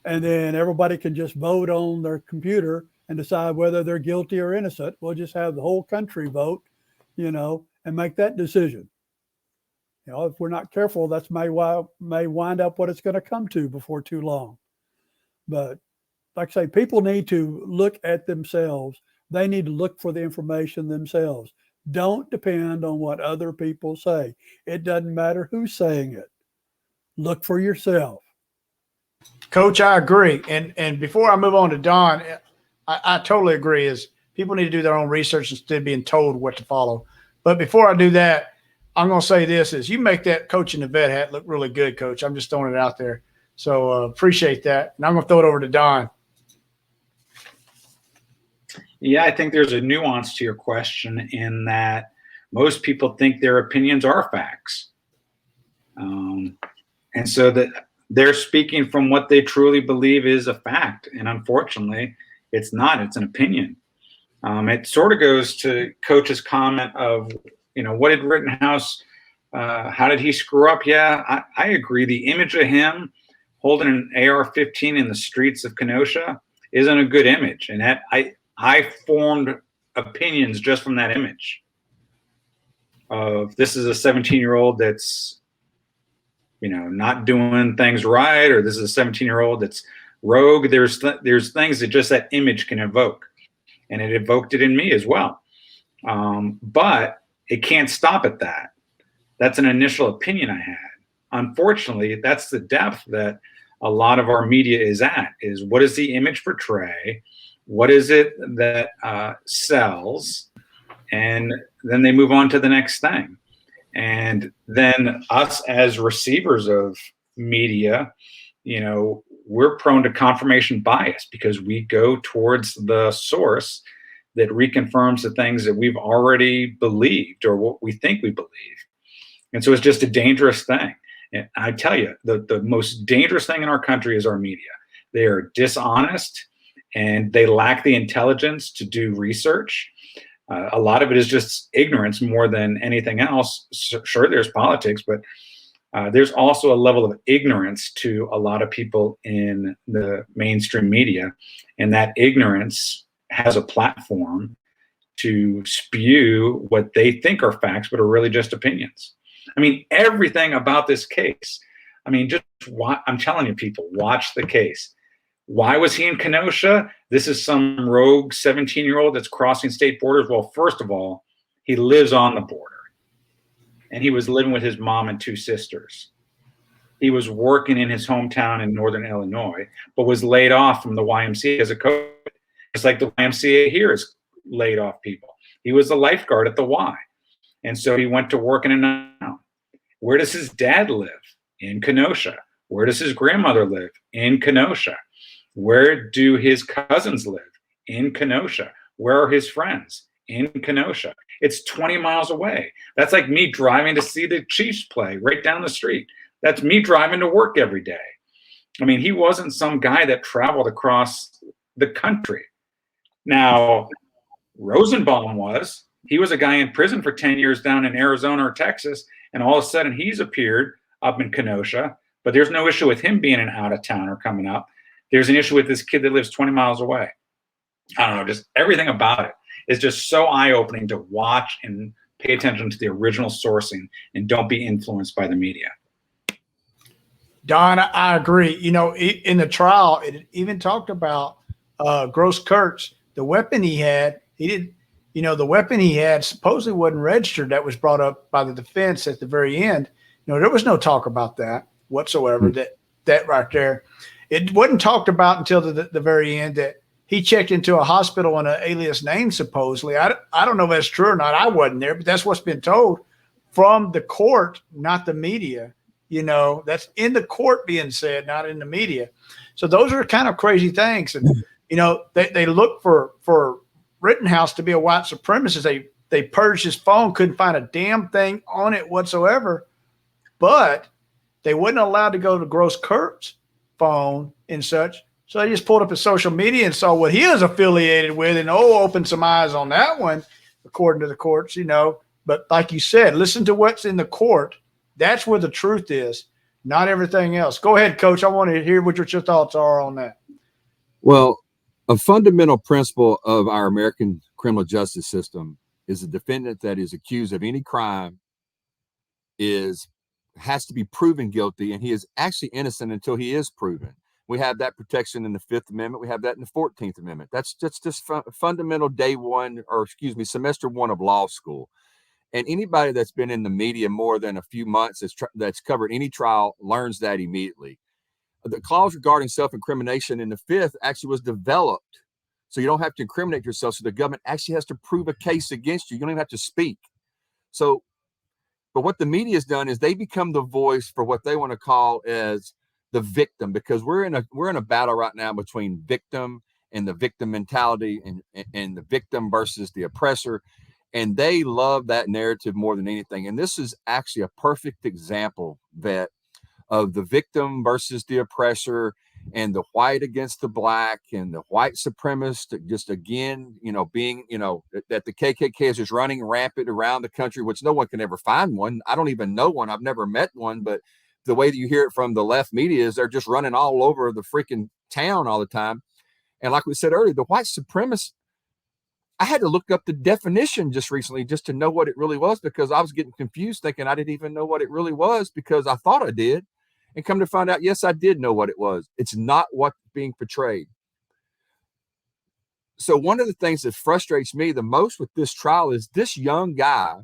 and then everybody can just vote on their computer and decide whether they're guilty or innocent. We'll just have the whole country vote, you know, and make that decision. You know, if we're not careful, that's may wind up what it's going to come to before too long. But like I say, people need to look at themselves. They need to look for the information themselves. Don't depend on what other people say. It doesn't matter who's saying it. Look for yourself. Coach, I agree. And before I move on to Don, I totally agree. Is people need to do their own research instead of being told what to follow. But before I do that, I'm going to say this: is you make that coach in the vet hat look really good, Coach. I'm just throwing it out there. So appreciate that. And I'm going to throw it over to Don. Yeah, I think there's a nuance to your question in that most people think their opinions are facts. And so that they're speaking from what they truly believe is a fact. And unfortunately, it's not. It's an opinion. It sort of goes to Coach's comment of, what did Rittenhouse, how did he screw up? Yeah, I agree. The image of him holding an AR-15 in the streets of Kenosha isn't a good image. And that I formed opinions just from that image of this is a 17-year-old that's, not doing things right, or this is a 17-year-old that's rogue. There's things that just that image can evoke, and it evoked it in me as well. But it can't stop at that. That's an initial opinion I had. Unfortunately, that's the depth that a lot of our media is at, is what does the image portray? What is it that sells? And then they move on to the next thing. And then us as receivers of media, we're prone to confirmation bias because we go towards the source that reconfirms the things that we've already believed or what we think we believe. And so it's just a dangerous thing. And I tell you, the most dangerous thing in our country is our media. They are dishonest and they lack the intelligence to do research. A lot of it is just ignorance more than anything else. Sure, there's politics, but there's also a level of ignorance to a lot of people in the mainstream media. And that ignorance has a platform to spew what they think are facts, but are really just opinions. I mean, everything about this case. I mean, I'm telling you, people, watch the case. Why was he in Kenosha? This is some rogue 17-year-old that's crossing state borders. Well, first of all, he lives on the border. And he was living with his mom and two sisters. He was working in his hometown in northern Illinois, but was laid off from the YMCA as a coach. It's like the YMCA here has laid off people. He was a lifeguard at the Y. And so he went to work in a town. Where does his dad live? In Kenosha. Where does his grandmother live? In Kenosha. Where do his cousins live? In Kenosha. Where are his friends? In Kenosha. It's 20 miles away. That's like me driving to see the Chiefs play right down the street. That's me driving to work every day. I mean, he wasn't some guy that traveled across the country. Now, Rosenbaum was. He was a guy in prison for 10 years down in Arizona or Texas, and all of a sudden he's appeared up in Kenosha. But there's no issue with him being an out-of-towner coming up. There's an issue with this kid that lives 20 miles away. I don't know, just everything about it is just so eye-opening to watch and pay attention to the original sourcing and don't be influenced by the media. Don, I agree. In the trial, it even talked about Gross Kurtz, the weapon he had. The weapon he had supposedly wasn't registered. That was brought up by the defense at the very end. There was no talk about that whatsoever. That right there. It wasn't talked about until the very end that he checked into a hospital in an alias name, supposedly. I don't know if that's true or not. I wasn't there, but that's what's been told from the court, not the media. That's in the court being said, not in the media. So those are kind of crazy things. And, they look for Rittenhouse to be a white supremacist. They purged his phone, couldn't find a damn thing on it whatsoever. But they wasn't allowed to go to Gross Kurt's phone and such. So they just pulled up his social media and saw what he was affiliated with and, opened some eyes on that one, according to the courts, But like you said, listen to what's in the court. That's where the truth is, not everything else. Go ahead, Coach. I want to hear what your thoughts are on that. Well, a fundamental principle of our American criminal justice system is a defendant that is accused of any crime has to be proven guilty, and he is actually innocent until he is proven. We have that protection in the Fifth Amendment. We have that in the 14th Amendment. That's just fundamental semester one of law school. And anybody that's been in the media more than a few months that's covered any trial learns that immediately. The clause regarding self-incrimination in the Fifth actually was developed so you don't have to incriminate yourself. So the government actually has to prove a case against you. You don't even have to speak. So, but what the media has done is they become the voice for what they want to call as the victim, because we're in a battle right now between victim and the victim mentality and the victim versus the oppressor. And they love that narrative more than anything. And this is actually a perfect example of the victim versus the oppressor and the white against the black and the white supremacist, just again, being, that the KKK is just running rampant around the country, which no one can ever find one. I don't even know one. I've never met one, but the way that you hear it from the left media is they're just running all over the freaking town all the time. And like we said earlier, the white supremacist, I had to look up the definition just recently just to know what it really was, because I was getting confused thinking I didn't even know what it really was because I thought I did. And come to find out, yes, I did know what it was. It's not what's being portrayed. So one of the things that frustrates me the most with this trial is this young guy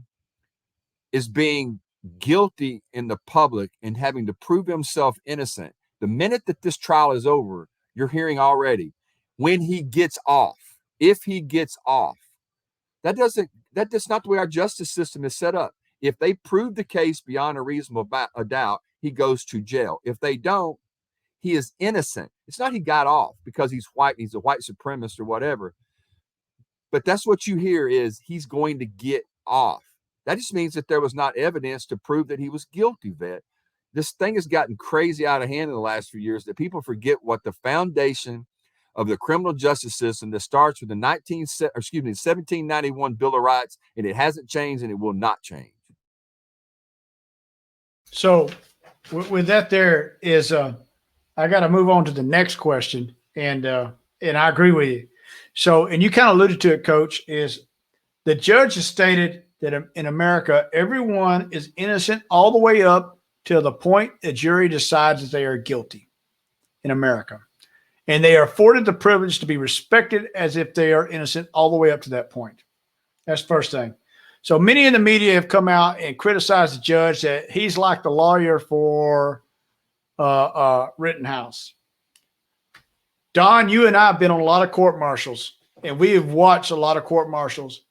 is being guilty in the public and having to prove himself innocent. The minute that this trial is over, you're hearing already when he gets off, if he gets off, that's not the way our justice system is set up. If they prove the case beyond a reasonable doubt, he goes to jail. If they don't, he is innocent. It's not he got off because he's white, he's a white supremacist or whatever. But that's what you hear is he's going to get off. That just means that there was not evidence to prove that he was guilty, Vet. This thing has gotten crazy out of hand in the last few years that people forget what the foundation of the criminal justice system that starts with the 1791 Bill of Rights, and it hasn't changed and it will not change. So with that there is, I got to move on to the next question. And I agree with you. So, and you kind of alluded to it, Coach, is the judge has stated that in America, everyone is innocent all the way up to the point a jury decides that they are guilty in America. And they are afforded the privilege to be respected as if they are innocent all the way up to that point. That's the first thing. So many in the media have come out and criticized the judge that he's like the lawyer for Rittenhouse. Don, you and I have been on a lot of court martials, and we have watched a lot of court martials.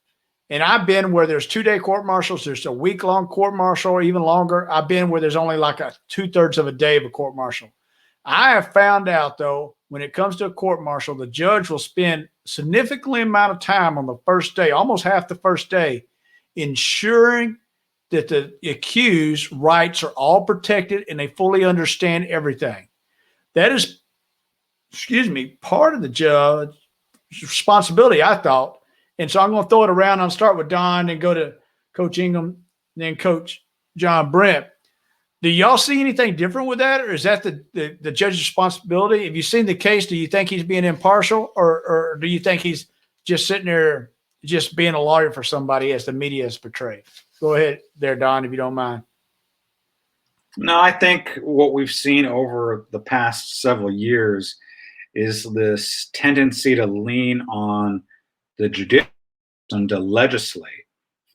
And I've been where there's 2-day court martials, there's a week-long court martial, or even longer. I've been where there's only like 2/3 of a day of a court martial. I have found out, though, when it comes to a court martial, the judge will spend a significant amount of time on the first day, almost half the first day, ensuring that the accused's rights are all protected and they fully understand everything. That is, part of the judge's responsibility, I thought. And so I'm going to throw it around. I'll start with Don and go to Coach Ingram, then Coach John Brent. Do y'all see anything different with that, or is that the judge's responsibility? Have you seen the case? Do you think he's being impartial, or do you think he's just sitting there just being a lawyer for somebody as the media has portrayed? Go ahead there, Don, if you don't mind. No, I think what we've seen over the past several years is this tendency to lean on the judicial system to legislate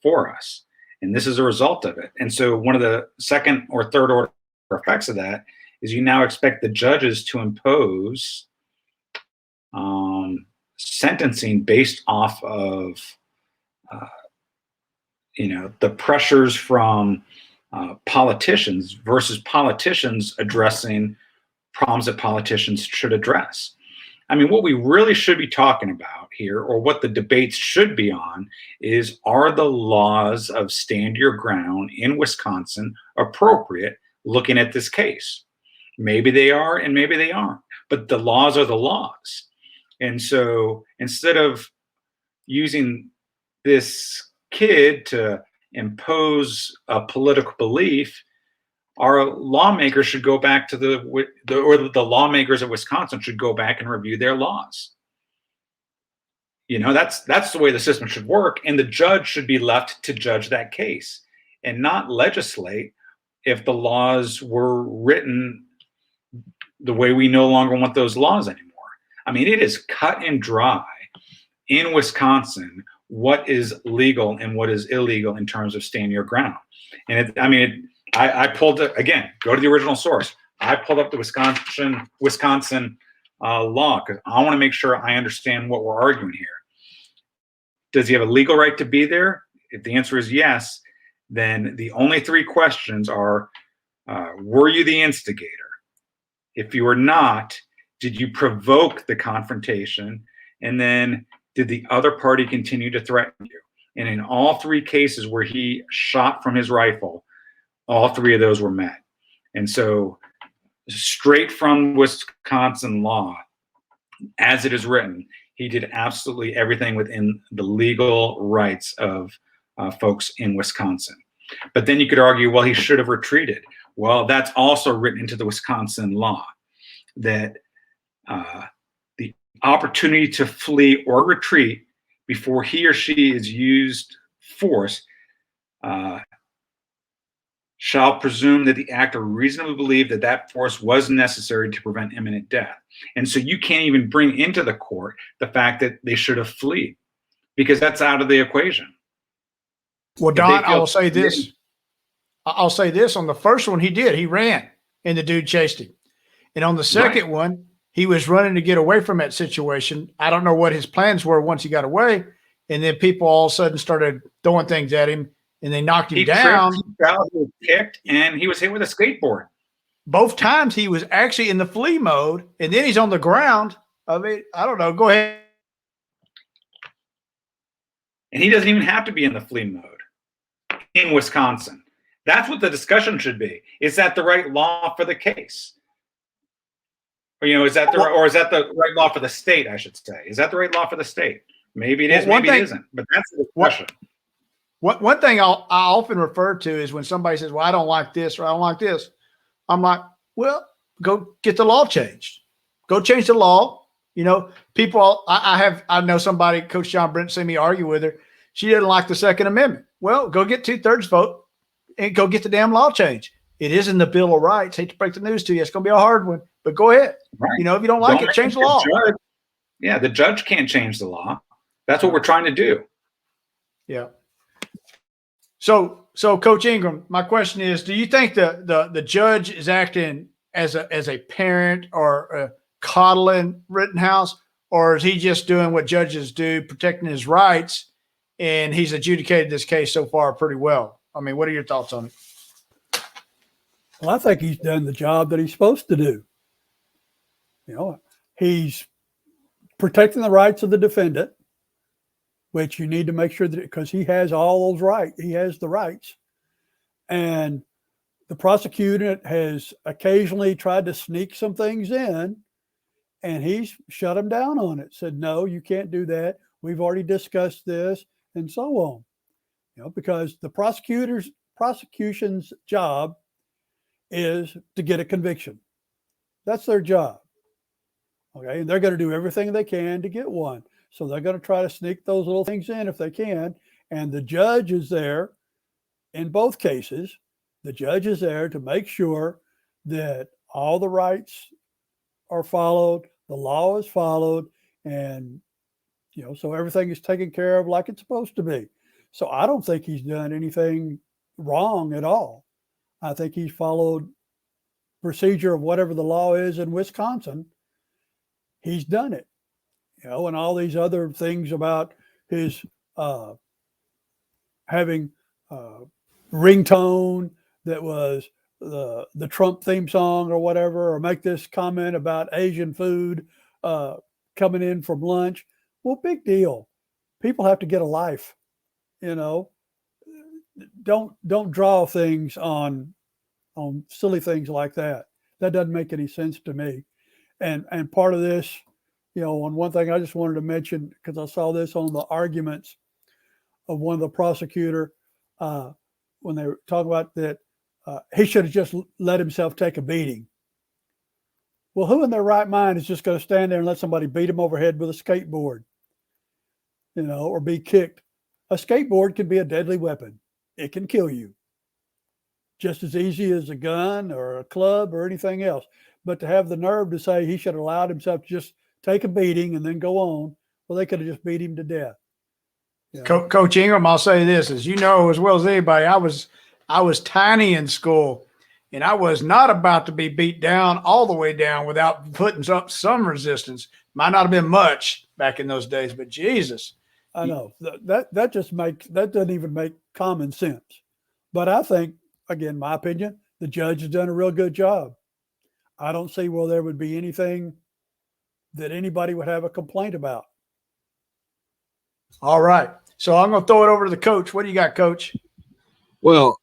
for us. And this is a result of it. And so one of the second or third order effects of that is you now expect the judges to impose sentencing based off of the pressures from politicians versus politicians addressing problems that politicians should address. I mean, what we really should be talking about here, or what the debates should be on, is, are the laws of stand your ground in Wisconsin appropriate looking at this case? Maybe they are and maybe they aren't, but the laws are the laws. And so instead of using this kid to impose a political belief, our lawmakers should go back to the lawmakers of Wisconsin should go back and review their laws. That's the way the system should work. And the judge should be left to judge that case and not legislate if the laws were written the way we no longer want those laws anymore. I mean, it is cut and dry in Wisconsin what is legal and what is illegal in terms of stand your ground. And I pulled it again. Go to the original source. I pulled up the Wisconsin law because I want to make sure I understand what we're arguing here. Does he have a legal right to be there? If the answer is yes, then the only three questions are, were you the instigator? If you were not, did you provoke the confrontation? And then did the other party continue to threaten you? And in all three cases where he shot from his rifle, all three of those were met. And so straight from Wisconsin law, as it is written, he did absolutely everything within the legal rights of folks in Wisconsin. But then you could argue, well, he should have retreated. Well, that's also written into the Wisconsin law that the opportunity to flee or retreat before he or she is used force shall presume that the actor reasonably believed that that force was necessary to prevent imminent death. And so you can't even bring into the court the fact that they should have fled, because that's out of the equation. Well, Don, I will say this. I'll say this. On the first one, he did. He ran, and the dude chased him. And on the second one, he was running to get away from that situation. I don't know what his plans were once he got away. And then people all of a sudden started throwing things at him, and they knocked him down. He was kicked, and he was hit with a skateboard. Both times he was actually in the flee mode, and then he's on the ground. I mean, I don't know. Go ahead. And he doesn't even have to be in the flee mode in Wisconsin. That's what the discussion should be. Is that the right law for the case? Or, is that the right law for the state, I should say? Is that the right law for the state? Maybe it is, maybe it isn't. But that's the discussion. One thing I often refer to is when somebody says, well, I don't like this or I don't like this. I'm like, well, go get the law changed. Go change the law. People, I know somebody, Coach John Brent, seen me argue with her. She didn't like the Second Amendment. Well, go get 2/3 vote and go get the damn law changed. It is in the Bill of Rights. Hate to break the news to you. It's going to be a hard one, but go ahead. Right. If you don't like it, change the law. The judge can't change the law. That's what we're trying to do. Yeah. So Coach Ingram, my question is, do you think the judge is acting as a parent or coddling Rittenhouse, or is he just doing what judges do, protecting his rights, and he's adjudicated this case so far pretty well? I mean, what are your thoughts on it? Well, I think he's done the job that he's supposed to do. He's protecting the rights of the defendant, which you need to make sure that, because he has all those rights, he has the rights. And the prosecutor has occasionally tried to sneak some things in, and he's shut him down on it, said, no, you can't do that. We've already discussed this, and so on. Because the prosecution's job is to get a conviction. That's their job. Okay. And they're going to do everything they can to get one. So they're going to try to sneak those little things in if they can. And the judge is there in both cases. The judge is there to make sure that all the rights are followed, the law is followed, and so everything is taken care of like it's supposed to be. So I don't think he's done anything wrong at all. I think he's followed procedure of whatever the law is in Wisconsin. He's done it. And all these other things about his having ringtone that was the Trump theme song or whatever, or make this comment about Asian food coming in from lunch. Well, big deal. People have to get a life. Don't draw things on silly things like that. That doesn't make any sense to me. And part of this, on one thing I just wanted to mention, because I saw this on the arguments of one of the prosecutor when they were talking about that he should have just let himself take a beating. Well, who in their right mind is just going to stand there and let somebody beat him overhead with a skateboard, or be kicked? A skateboard can be a deadly weapon. It can kill you just as easy as a gun or a club or anything else. But to have the nerve to say he should have allowed himself to just take a beating and then go on, well, they could have just beat him to death. You know? Coach Ingram, I'll say this, as you know as well as anybody, I was tiny in school, and I was not about to be beat down all the way down without putting up some resistance. Might not have been much back in those days, but Jesus. I know that doesn't even make common sense. But I think, again, my opinion, the judge has done a real good job. I don't see where there would be anything that anybody would have a complaint about. All right. So I'm going to throw it over to the coach. What do you got, Coach? Well,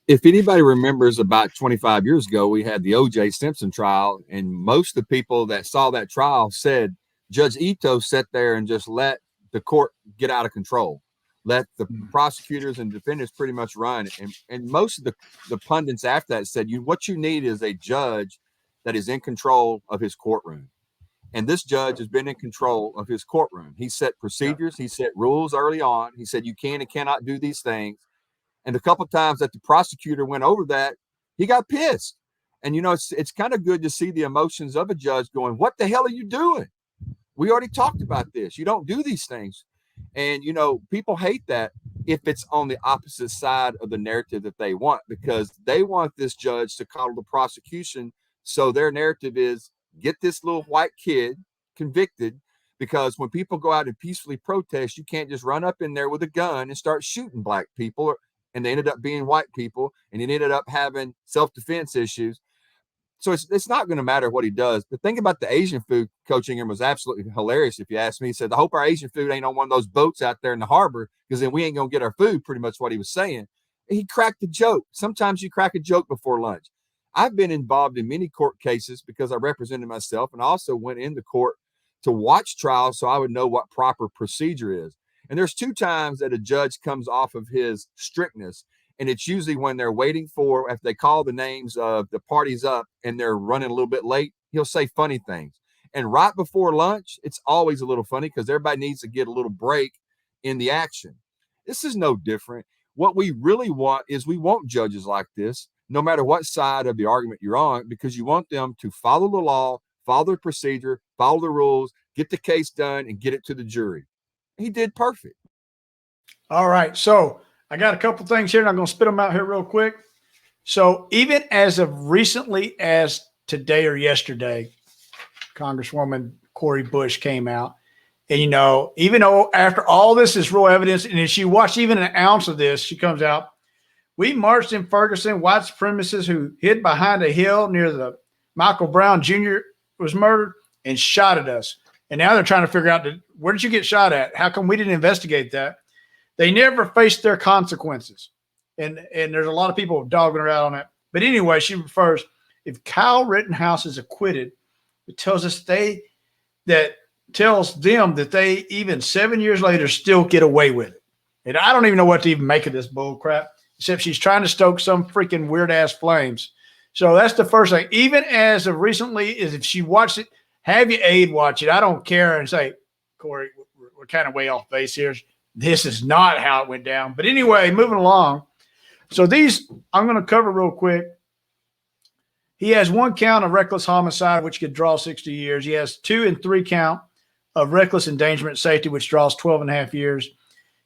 if anybody remembers, about 25 years ago, we had the O.J. Simpson trial, and most of the people that saw that trial said Judge Ito sat there and just let the court get out of control, let the prosecutors and defendants pretty much run. And most of the pundits after that said, what you need is a judge that is in control of his courtroom. And this judge has been in control of his courtroom. He set procedures. He set rules early on. He said, you can and cannot do these things. And a couple of times that the prosecutor went over that, he got pissed. And, it's kind of good to see the emotions of a judge going, what the hell are you doing? We already talked about this. You don't do these things. And, people hate that if it's on the opposite side of the narrative that they want, because they want this judge to coddle the prosecution. So their narrative is, get this little white kid convicted, because when people go out and peacefully protest, you can't just run up in there with a gun and start shooting black people. And they ended up being white people, and it ended up having self-defense issues. So it's not going to matter what he does. The thing about the Asian food, Coach Ingram, was absolutely hilarious, if you ask me. He said, I hope our Asian food ain't on one of those boats out there in the harbor, because then we ain't going to get our food, pretty much what he was saying. And he cracked a joke. Sometimes you crack a joke before lunch. I've been involved in many court cases because I represented myself, and I also went into court to watch trials so I would know what proper procedure is. And there's two times that a judge comes off of his strictness, and it's usually when they're waiting for, if they call the names of the parties up and they're running a little bit late, he'll say funny things. And right before lunch, it's always a little funny because everybody needs to get a little break in the action. This is no different. What we really want is, we want judges like this, no matter what side of the argument you're on, because you want them to follow the law, follow the procedure, follow the rules, get the case done, and get it to the jury. He did perfect. All right. So I got a couple things here, and I'm going to spit them out here real quick. So even as of recently as today or yesterday, Congresswoman Cori Bush came out. And, even though after all this is real evidence, and if she watched even an ounce of this, she comes out, we marched in Ferguson, white supremacists who hid behind a hill near the Michael Brown Jr. was murdered and shot at us. And now they're trying to figure out, where did you get shot at? How come we didn't investigate that? They never faced their consequences. And there's a lot of people dogging her out on that. But anyway, she refers, if Kyle Rittenhouse is acquitted, it tells us tells them that they, even 7 years later, still get away with it. And I don't even know what to even make of this bull crap, except she's trying to stoke some freaking weird ass flames. So that's the first thing. Even as of recently, is if she watched it, have your aide watch it. I don't care and say, Corey, we're kind of way off base here. This is not how it went down. But anyway, moving along. So these I'm going to cover real quick. He has 1 count of reckless homicide, which could draw 60 years. He has 2 and 3 count of reckless endangerment safety, which draws 12.5 years.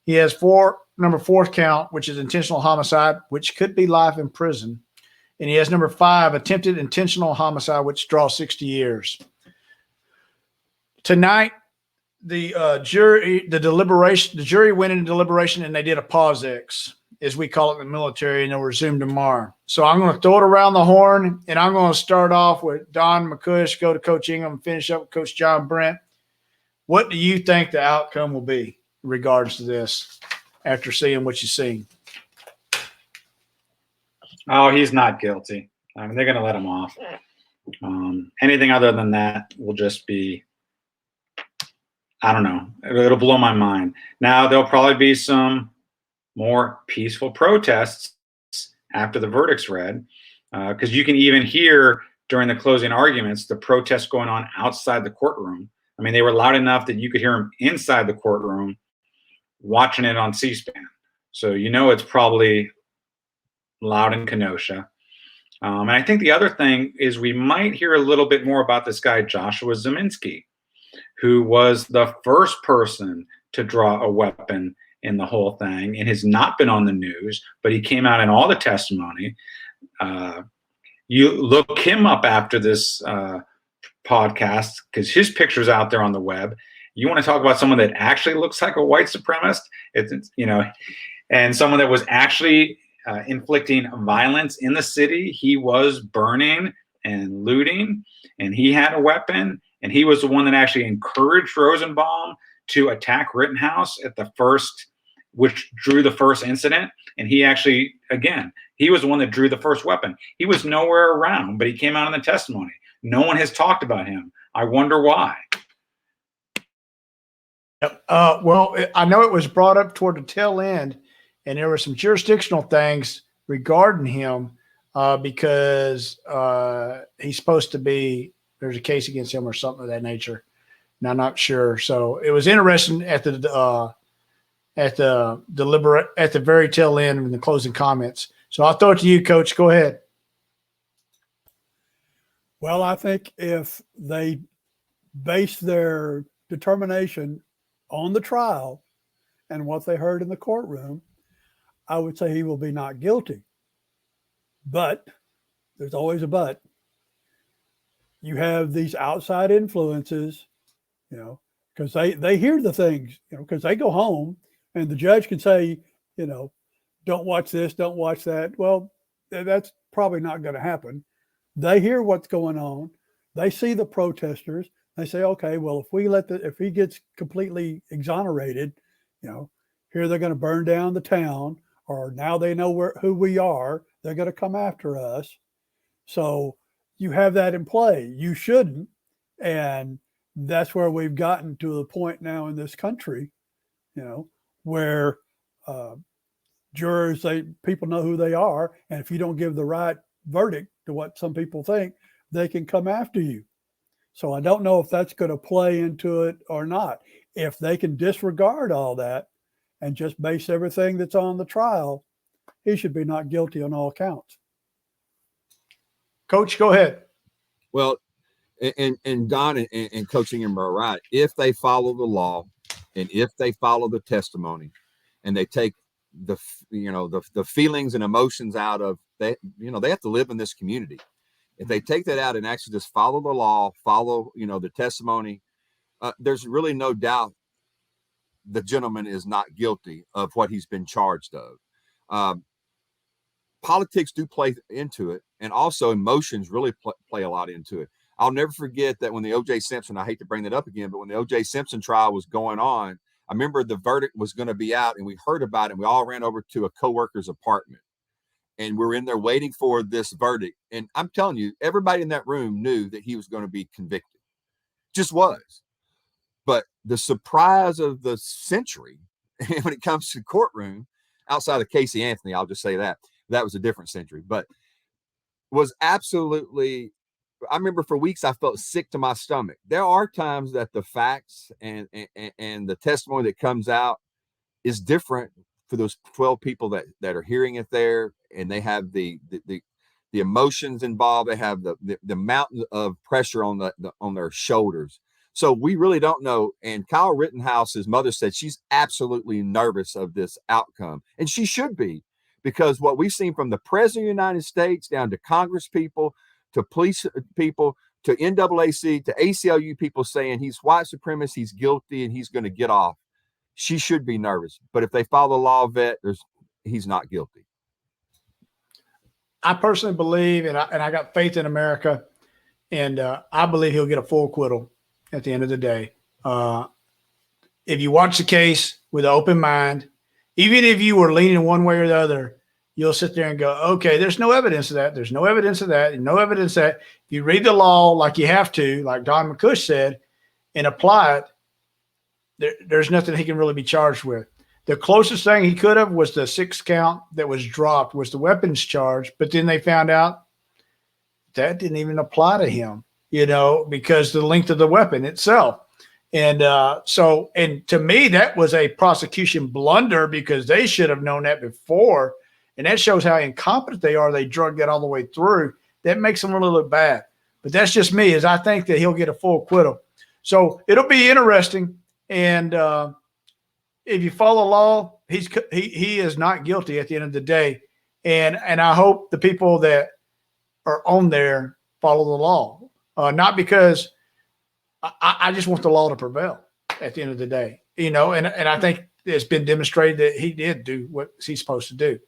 He has 4 count, which is intentional homicide, which could be life in prison. And he has number 5, attempted intentional homicide, which draws 60 years. Tonight, the jury went into deliberation, and they did a pause X, as we call it in the military, and they'll resume tomorrow. So I'm going to throw it around the horn, and I'm going to start off with Don MacCuish, go to Coach Ingram, and finish up with Coach John Brent. What do you think the outcome will be in regards to this after seeing what you've seen? Oh, he's not guilty. I mean, they're going to let him off. Anything other than that will just be, I don't know. It'll blow my mind. Now, there'll probably be some more peaceful protests after the verdict's read, because you can even hear during the closing arguments the protests going on outside the courtroom. I mean, they were loud enough that you could hear them inside the courtroom watching it on C-SPAN. So it's probably loud in Kenosha. And I think the other thing is we might hear a little bit more about this guy, Joshua Zeminski, who was the first person to draw a weapon in the whole thing and has not been on the news, but he came out in all the testimony. You look him up after this podcast because his picture's out there on the web. You want to talk about someone that actually looks like a white supremacist? It's and someone that was actually inflicting violence in the city. He was burning and looting, and he had a weapon, and he was the one that actually encouraged Rosenbaum to attack Rittenhouse at the first, which drew the first incident. And he actually, again, he was the one that drew the first weapon. He was nowhere around, but he came out in the testimony. No one has talked about him. I wonder why. Yep. Well, I know it was brought up toward the tail end, and there were some jurisdictional things regarding him because he's supposed to be, there's a case against him or something of that nature. And I'm not sure. So it was interesting at the very tail end in the closing comments. So I'll throw it to you, Coach. Go ahead. Well, I think if they base their determination on the trial and what they heard in the courtroom, I would say he will be not guilty. But there's always a but. You have these outside influences, because they hear the things, because they go home and the judge can say, don't watch this, don't watch that. Well, that's probably not going to happen. They hear what's going on. They see the protesters. They say, okay, well, if he gets completely exonerated, here they're going to burn down the town, or now they know who we are. They're going to come after us. So you have that in play. You shouldn't. And that's where we've gotten to the point now in this country, where jurors, people know who they are. And if you don't give the right verdict to what some people think, they can come after you. So I don't know if that's going to play into it or not. If they can disregard all that and just base everything that's on the trial, he should be not guilty on all counts. Coach, go ahead. Well, and Don and Coach Ingram are right. If they follow the law and if they follow the testimony and they take the feelings and emotions out of they have to live in this community. If they take that out and actually just follow the law, follow, the testimony, there's really no doubt the gentleman is not guilty of what he's been charged of. Politics do play into it, and also emotions really play a lot into it. I'll never forget that when the O.J. Simpson, I hate to bring that up again, but when the O.J. Simpson trial was going on, I remember the verdict was going to be out, and we heard about it, and we all ran over to a coworker's apartment. And we're in there waiting for this verdict. And I'm telling you, everybody in that room knew that he was going to be convicted. Just was. But the surprise of the century, when it comes to the courtroom, outside of Casey Anthony, I'll just say that was a different century, but was absolutely, I remember for weeks I felt sick to my stomach. There are times that the facts and the testimony that comes out is different for those 12 people that are hearing it there, and they have the emotions involved. They have the mountain of pressure on their shoulders. So we really don't know. And Kyle Rittenhouse's mother said she's absolutely nervous of this outcome, and she should be, because what we've seen from the president of the United States down to Congress people, to police people, to NAACP, to ACLU people saying he's white supremacist, he's guilty, and he's going to get off. She should be nervous. But if they follow the law, he's not guilty. I personally believe, and I got faith in America, and I believe he'll get a full acquittal at the end of the day. If you watch the case with an open mind, even if you were leaning one way or the other, you'll sit there and go, okay, there's no evidence of that. There's no evidence of that. And no evidence that. If you read the law like you have to, like Don MacCuish said, and apply it, there's nothing he can really be charged with. The closest thing he could have was the 6th count that was dropped, was the weapons charge. But then they found out that didn't even apply to him, because the length of the weapon itself. And and to me, that was a prosecution blunder, because they should have known that before and that shows how incompetent they are. They drug that all the way through. That makes them really look bad. But that's just me, is I think that he'll get a full acquittal. So it'll be interesting. And if you follow the law, he is not guilty at the end of the day. And I hope the people that are on there follow the law. Not because I just want the law to prevail at the end of the day, and I think it's been demonstrated that he did do what he's supposed to do.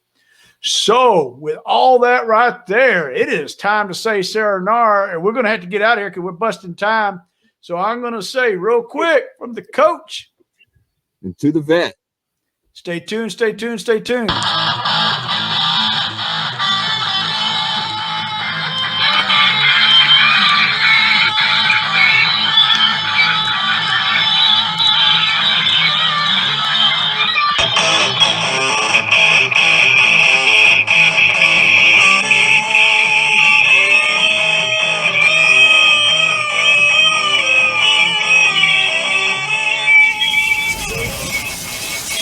So with all that right there, it is time to say sayonara, and we're going to have to get out of here because we're busting time. So I'm going to say real quick from the coach and to the vet. Stay tuned, stay tuned, stay tuned.